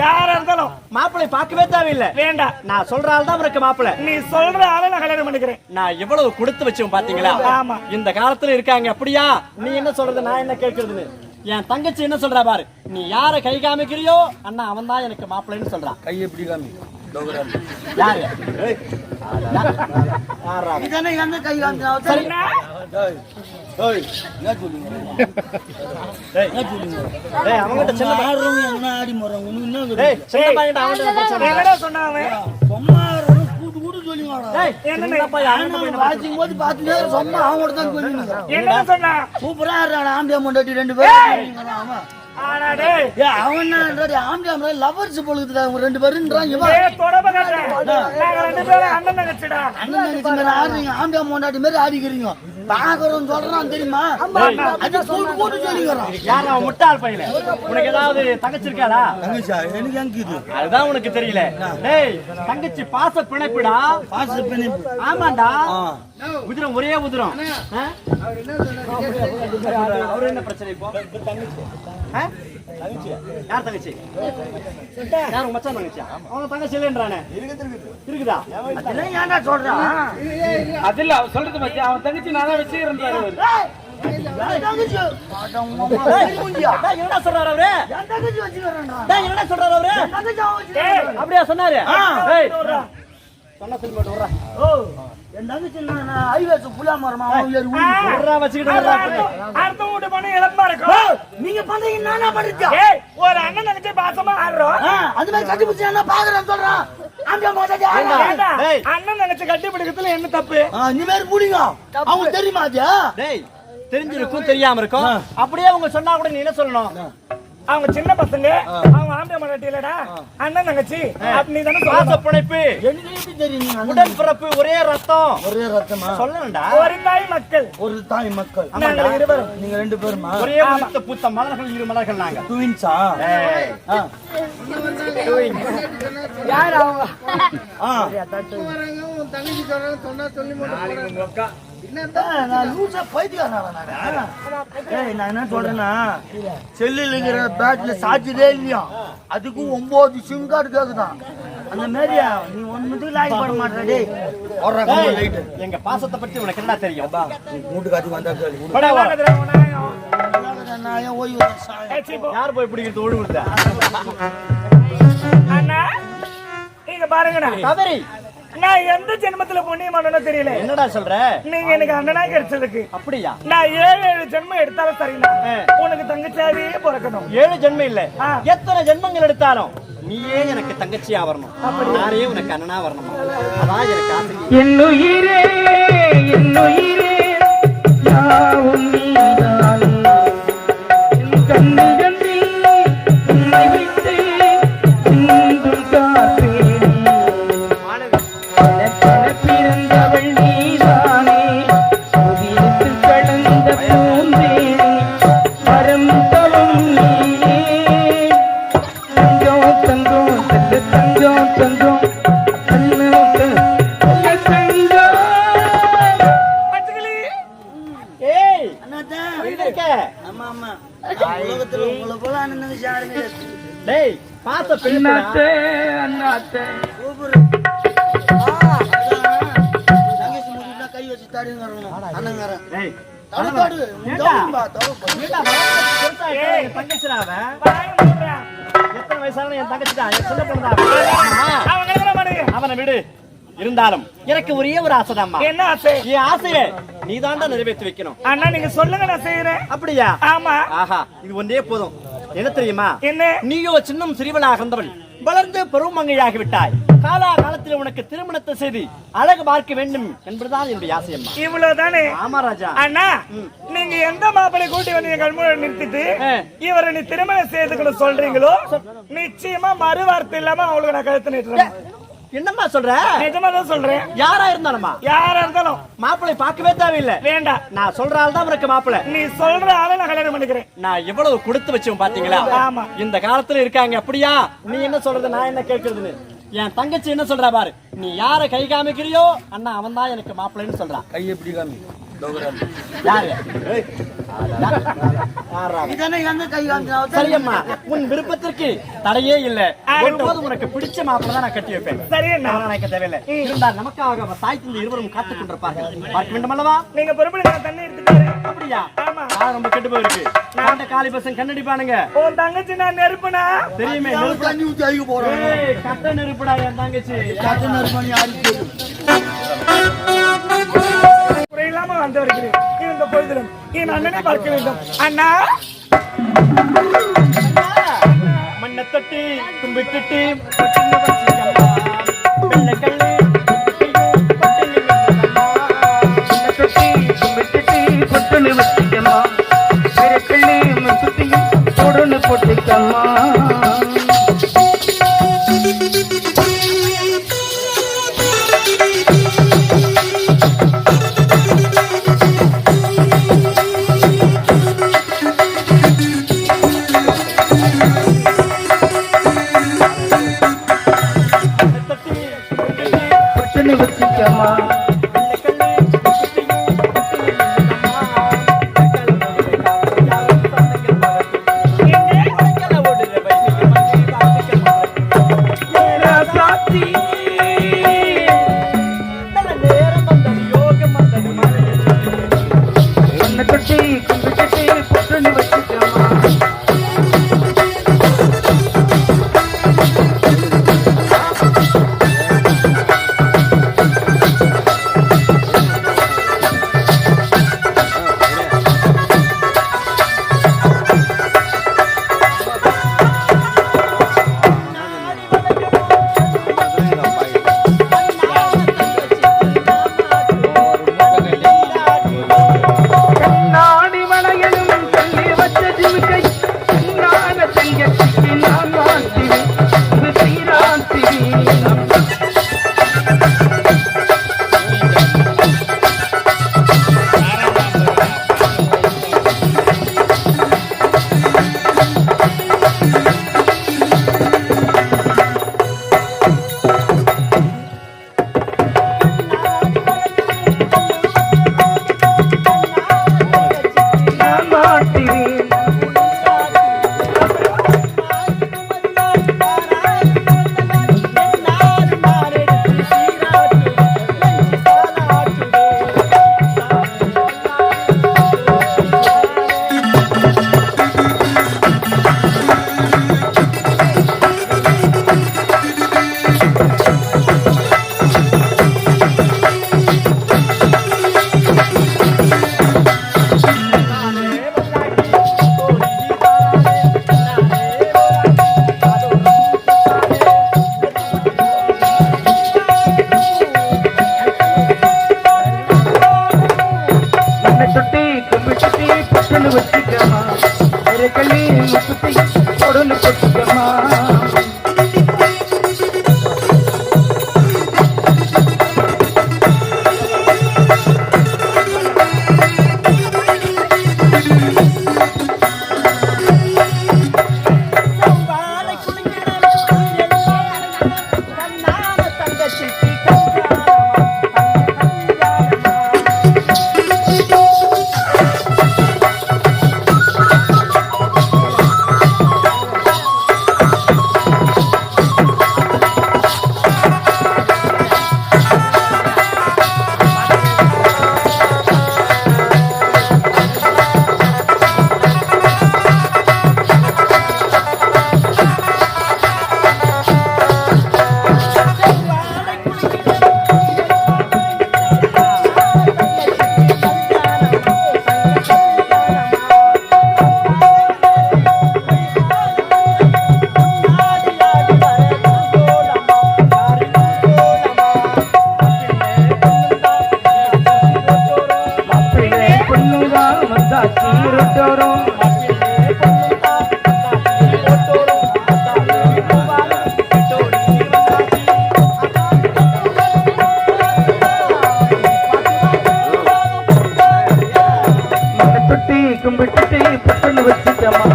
யாரா இருந்தாலும் மாப்பிளை பார்க்கவே தேவையில்லை. வேண்டாம். நான் சொல்ற ஆள் தான் உனக்கு மாப்பிளை. நீ சொல்ற ஆளை நான் கல்யாணம் பண்ணிக்கிறேன். நான் எவ்வளவு கொடுத்து வச்சோம் பாத்தீங்களா? ஆமா. இந்த காலத்துல இருக்காங்க அப்படியா? நீ என்ன சொல்றது, நான் என்ன கேட்கறதுன்னு. என் தங்கச்சி என்ன சொல்றா பாரு. நீ யார கை காமிக்கிறியோ அண்ணா அவன் தான் எனக்கு மாப்பிள்ளைன்னு சொல்றான். கை எப்படி காமி? யாரு? சூப்பரா ஆம்பியா முண்டாட்டி 2 பேரும் லவர்ஸ் பொழுது 2 பேரும் ஆம்பியா முண்டாட்டி மாதிரி ஆடிக்கிறீங்க. பாக்குறோம் சொல்றான் தெரியுமா? முட்டாள் பையல. உனக்கு ஏதாவது தங்கச்சி இருக்காடா? தங்கச்சா எனக்கு அங்கிது. அதுதான் உனக்கு தெரியல. டேய் தங்கச்சி பாச பிணைப்புடா. பாச பிணைப்பு. ஆமாண்டா. உதிரம் ஒரே உதிரம். அவரு என்ன பிரச்சனை இப்போ? தங்கச்சி யார் தங்கச்சி? யார் உங்க மச்சான் தங்கச்சியா? அவன் தங்கச்சி இல்லைன்றானே. இருக்குதா? அதெல்லாம் ஏன்டா சொல்றான்? அதில்ல அவன் சொல்றது மச்சான். அவன் தங்கச்சி நான் தான் வச்சிருந்தாரு. என்ன சொல்றாரு அவரு? என்ன சொல்றாரு அவரு? அப்படியா சொன்னாரு? சொன்ன சொல்லி மட்டும் விடுறா. என் தங்கச்சி ஹைவேஸ் புல்லா மரமா நீங்க பண்றீங்க நானா பண்றேன். ஒரு அண்ணன் தங்கச்சி பாசமா ஆடுறோம். அது மாதிரி கட்டி பிடிச்சி என்ன பாக்குறேன்னு சொல்றான். அண்ணன் தங்கச்சி கட்டி பிடிக்கிறதுல என்ன தப்பு? நீ வேற முடிங்க அவங்க தெரியுமா? அது தெரிஞ்சிருக்கும் தெரியாம இருக்கும். அப்படியே அவங்க சொன்னா கூட நீ என்ன சொல்லணும்? அவங்க சின்ன பசங்க, அவங்க ஆம்பளை மராட்டி இல்லடா, அண்ணன் தங்கச்சி. நீ தானே பாச பிணைப்பு. எனக்கு எப்படி தெரியும்? உடன் பிறப்பு ஒரே ரத்தம். ஒரே ரத்தமா? சொல்லணும்டா. ஒரு தாய் மக்கள். ஒரு தாய் மக்கள். நாங்க இருவரும். நீங்க 2 பேருமா? ஒரே பூத்த பூத்த மலர்கள், 2 மலர்கள் நாங்க. ட்வின்ஸா? யார் அவங்க? தங்கச்சி சொல்றாங்க சொன்னா சொல்லி போட்டு நான் என்ன சொல்றேன்னா, செல்லுங்கிற பேட்ல சார்ஜரே இல்லையா, அதுக்கும் 9 சிம் கார்டு கேக்குதான். அந்த மாதிரி நீ ஒண்ணுத்துக்கு லாய்க்கு போட மாட்டே. எங்க பாசத்தை பத்தி உனக்கு என்ன தெரியும்? மூட்டு காட்டி வந்தா யார் போய் பிடிக்கிறது ஒழுங்குதா? அண்ணா நீங்க பாருங்கண்ணா, தவறி நான் எந்த ஜென்மத்துல புண்ணியமானோ தெரியல. என்னடா சொல்ற? நீங்க எனக்கு அண்ணனா கிடைச்சதுக்கு. அப்படியா? நான் 7 ஜென்மம் எடுத்தாலும் சரியில்லை, உனக்கு தங்கச்சியாவே பிறக்கணும். 7 ஜென்மம் இல்ல, எத்தனை ஜென்மங்கள் எடுத்தாலும் நீயே எனக்கு தங்கச்சியா வரணும். நானே உனக்கு அண்ணனா வரணும். அதான் எனக்கு ஆசை. என்னுயிரே என்னுயிரே யாவும் நீதான், என் கண்ணு கண்ணி உன்னை விட்டு இன்றும் காற்றேன். பிறந்தவள் நீதானே, உதிரத்தில் கடந்த பூந்தேனே, வரம் தரும் நீயே. தங்கம் தங்கம் தங்கம் தங்கம் கை வச்சு தாடிங்க எத்தனை வயசான என் தங்கச்சி அவனை விடு. இருந்தாலும் எனக்கு ஒரே ஒரு ஆசைதாம்மா. என்ன ஆசை? என் ஆசையை நீ தாண்டா நிறைவேற்றி வைக்கணும். அண்ணா நீங்க சொல்லுங்க, நான் செய்யறேன். அப்படியா? ஆமா. ஆஹா, இது ஒன்றே போதும். என்ன தெரியுமா? என்ன? நீயோ சின்னம் சிறிவனாக இருந்தவள் வளர்ந்து பெருமங்கையாகி விட்டாய். காலா காலத்தில் உனக்கு திருமணத்தை செய்து அழகு பார்க்க வேண்டும் என்பதுதான் என்னுடைய ஆசையம்மா. இவ்வளவுதானே? ஆமா ராஜா. அண்ணா நீங்க எந்த மாப்பிளை கூட்டி வந்து கல்முனை நிறுத்திட்டு இவரை நீ திருமணம் செய்துக்கணும் சொல்றீங்களோ, நிச்சயமா மறு வார்த்தை இல்லாம அவங்களுக்கு நான் கழுத்து நிறுத்துறேன். என்னம்மா சொல்ற? நிஜமா தான் சொல்றேன். யாரா இருந்தாலுமா? யாரா இருந்தாலும் மாப்பிளை பார்க்கவே தேவையில்லை. வேண்டாம். நான் சொல்ற ஆள் தான் உனக்கு மாப்பிளை. நீ சொல்ற ஆளை நான் கல்யாணம் பண்ணிக்கிறேன். நான் எவ்வளவு கொடுத்து வச்சோம் பாத்தீங்களா? ஆமா. இந்த காலத்துல இருக்காங்க அப்படியா? நீ என்ன சொல்றது, நான் என்ன கேட்கறதுன்னு. என் தங்கச்சி என்ன சொல்றா பாரு. நீ யார கை காமிக்கிறியோ அண்ணா அவன் தான் எனக்கு மாப்பிள்ளைன்னு சொல்றான். கை எப்படி காமி? யாரு? யாரா? இதானே எங்க கை காமிச்சா சரியம்மா, உன் விருப்பத்திற்கு தடையே இல்லை. ஒருபோதும் உனக்கு பிடிச்ச மாப்பிள்ளை தான் நான் கட்டி வைப்பேன். சரி அண்ணா. நான் நினைக்க தேவையில்லை. இருந்தால் நமக்காக தாய் தந்தை இருவரும் காத்துக் கொண்டிருப்பார்கள். பார்க்க வேண்டும் அல்லவா? நீங்க பொறுப்பு தண்ணி எடுத்துட்டாரு. அப்படியா? ஆமா. ரொம்ப கெட்டு போயிருக்கு. நான் காலி பசங்க கண்ணடிப்பானுங்க. உன் தங்கச்சி நான் நெருப்புனா தெரியுமே. தண்ணி ஊத்தி அழிக்க போறோம். கட்ட நெருப்புடா என் தங்கச்சி. கட்ட நெருப்பானி யாருக்கு தெரியும்? குறையில்லாம வந்து வருகிறேன். இந்த பொழுதிலும் என் அண்ணனை பார்க்க வேண்டும். அண்ணா மண்ணை தொட்டி கும்பிட்டுட்டு பிள்ளைகள் பொட்டுன்னு வச்சுக்கம்மா பெருக்கள்ளி சுத்தியும் பொடுன்னு போட்டுக்கம்மா பொட்டுன்னு வச்சுக்கம்மா கும்பிட்டுட்டு பட்டுன்னு வச்சுக்கம்மா